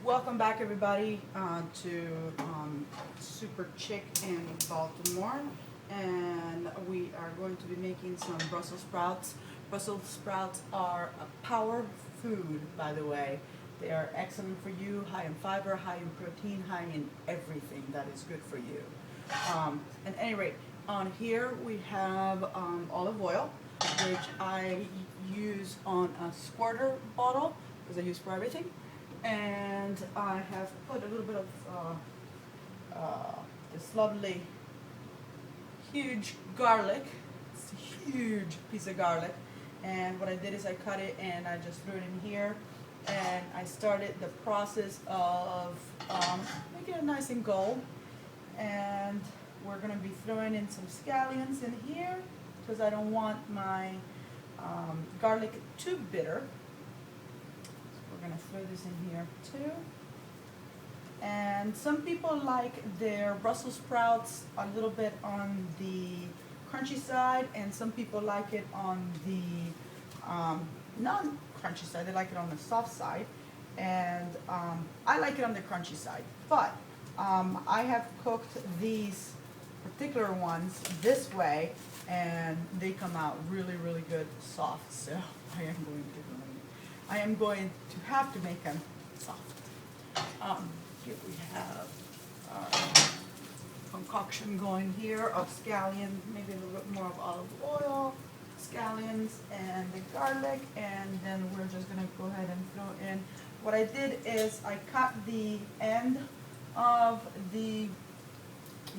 Welcome back, everybody, to Super Chick in Baltimore, and we are going to be making some Brussels sprouts. Brussels sprouts are a power food, by the way. They are excellent for you, high in fiber, high in protein, high in everything that is good for you. At any rate, on here we have olive oil, which I use on a squirter bottle because I use for everything. And I have put a little bit of this lovely huge garlic. It's a huge piece of garlic, and what I did is I cut it and I just threw it in here, and I started the process of making it nice and gold. And we're going to be throwing in some scallions in here because I don't want my garlic too bitter. We're going to throw this in here too. And some people like their Brussels sprouts a little bit on the crunchy side, and some people like it on the non-crunchy side. They like it on the soft side, and I like it on the crunchy side. But I have cooked these particular ones this way, and they come out really, really good soft. So I am going to have to make them soft. Here we have our concoction going here of scallion, maybe a little bit more of olive oil, scallions, and the garlic, and then we're just going to go ahead and throw in. What I did is I cut the end of the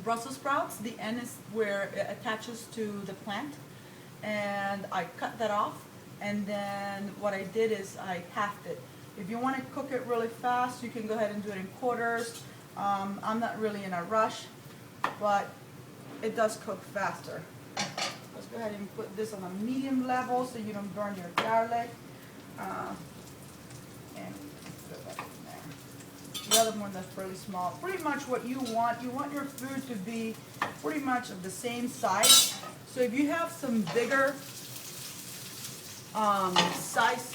Brussels sprouts. The end is where it attaches to the plant, and I cut that off. And then what I did is I halved it. If you want to cook it really fast, you can go ahead and do it in quarters. I'm not really in a rush, but it does cook faster. Let's go ahead and put this on a medium level so you don't burn your garlic. And put that in there. The other one that's really small. Pretty much what you want your food to be pretty much of the same size. So if you have some bigger size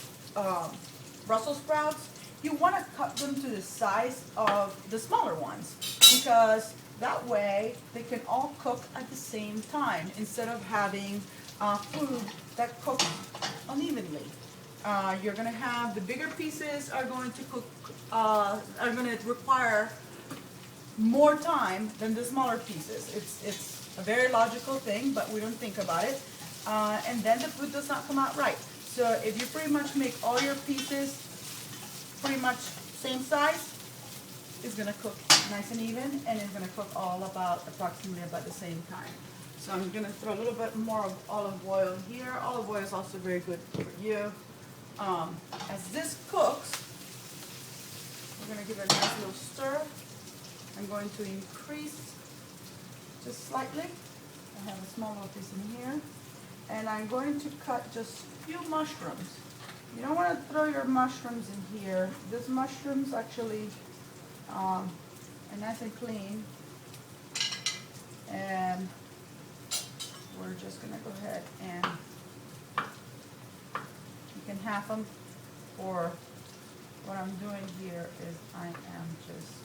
Brussels sprouts, you want to cut them to the size of the smaller ones, because that way they can all cook at the same time instead of having food that cooks unevenly. You're going to have the bigger pieces are going to cook, are going to require more time than the smaller pieces. It's a very logical thing, but we don't think about it. And then the food does not come out right. So if you pretty much make all your pieces pretty much same size, it's going to cook nice and even, and it's going to cook all approximately about the same time. So I'm going to throw a little bit more of olive oil here. Olive oil is also very good for you. As this cooks, we're going to give it a nice little stir. I'm going to increase just slightly. I have a small little piece in here. And I'm going to cut just a few mushrooms. You don't want to throw your mushrooms in here. These mushrooms actually are nice and clean. And we're just going to go ahead and you can half them, or what I'm doing here is I am just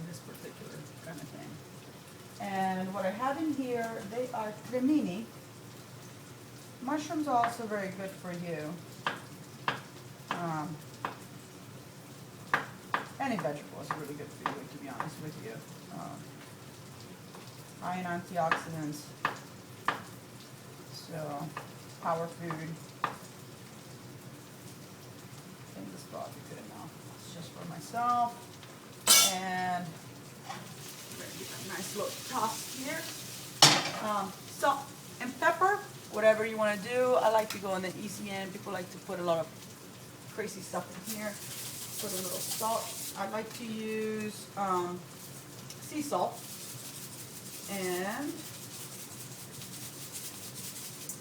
this particular kind of thing. And what I have in here, they are cremini. Mushrooms are also very good for you. Any vegetable is really good for you, to be honest with you. High in antioxidants. So, power food. I think this probably good enough. It's just for myself. And we're going to give a nice little toss here. Salt and pepper, whatever you want to do. I like to go on the easy end. People like to put a lot of crazy stuff in here. Put a little salt. I like to use sea salt. And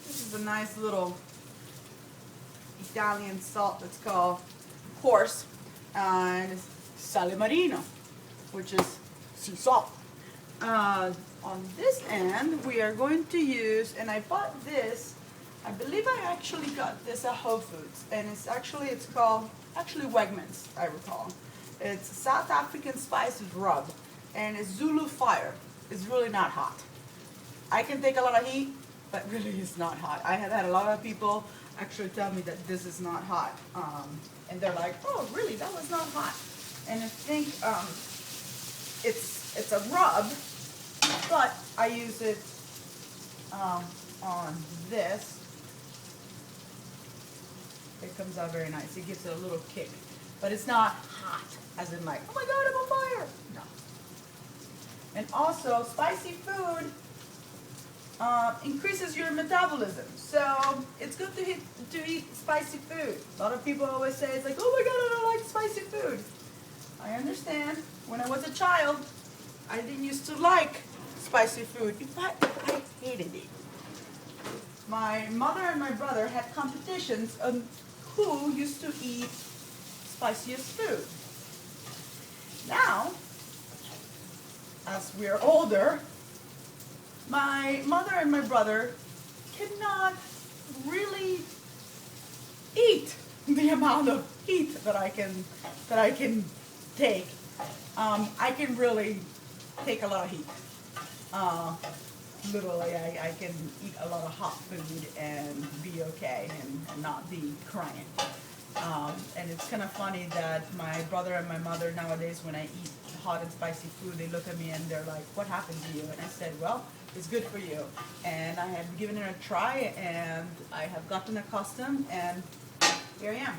this is a nice little Italian salt that's called and it's sale marino, which is sea salt. On this end, we are going to use, and I bought this, I believe I actually got this at Whole Foods, and it's called Wegmans, I recall. It's South African spices rub, and it's Zulu fire. It's really not hot. I can take a lot of heat, but really it's not hot. I have had a lot of people actually tell me that this is not hot, and they're like, "Oh, really? That was not hot." And I think it's a rub, but I use it on this. It comes out very nice. It gives it a little kick, but it's not hot, as in like, "Oh my God, I'm on fire!" No. And also, spicy food increases your metabolism. So it's good to eat spicy food. A lot of people always say, it's like, "Oh my God, I don't like spicy food." I understand. When I was a child, I didn't used to like spicy food. In fact, I hated it. My mother and my brother had competitions on who used to eat spiciest food. Now, as we're older, my mother and my brother cannot really eat the amount of heat that I can take. I can really take a lot of heat. Literally, I can eat a lot of hot food and be okay and not be crying. And it's kind of funny that my brother and my mother nowadays, when I eat hot and spicy food, they look at me and they're like, "What happened to you?" And I said, "Well, it's good for you." And I have given it a try, and I have gotten accustomed, and here I am.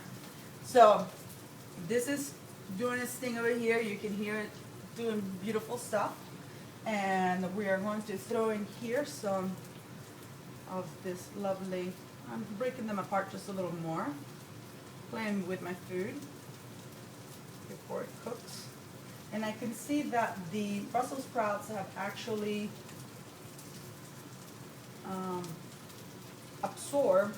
So this is doing its thing over here. You can hear it doing beautiful stuff. And we are going to throw in here some of this lovely, I'm breaking them apart just a little more, playing with my food before it cooks. And I can see that the Brussels sprouts have actually absorbed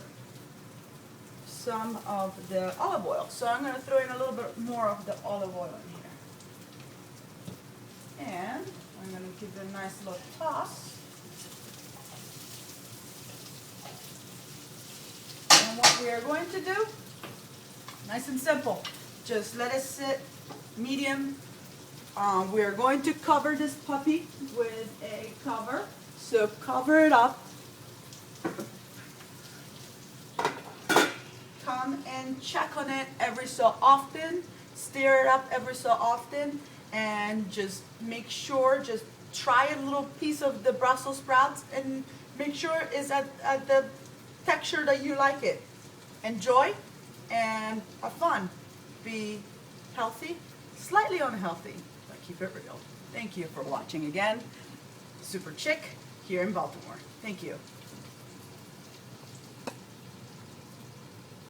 some of the olive oil. So I'm going to throw in a little bit more of the olive oil in here. And I'm going to give it a nice little toss. And what we are going to do, nice and simple, just let it sit medium. We are going to cover this puppy with a cover. So cover it up. Come and check on it every so often. Stir it up every so often. And just make sure, just try a little piece of the Brussels sprouts and make sure it's at the texture that you like it. Enjoy and have fun. Be healthy, slightly unhealthy, but keep it real. Thank you for watching again. Super Chick here in Baltimore. Thank you.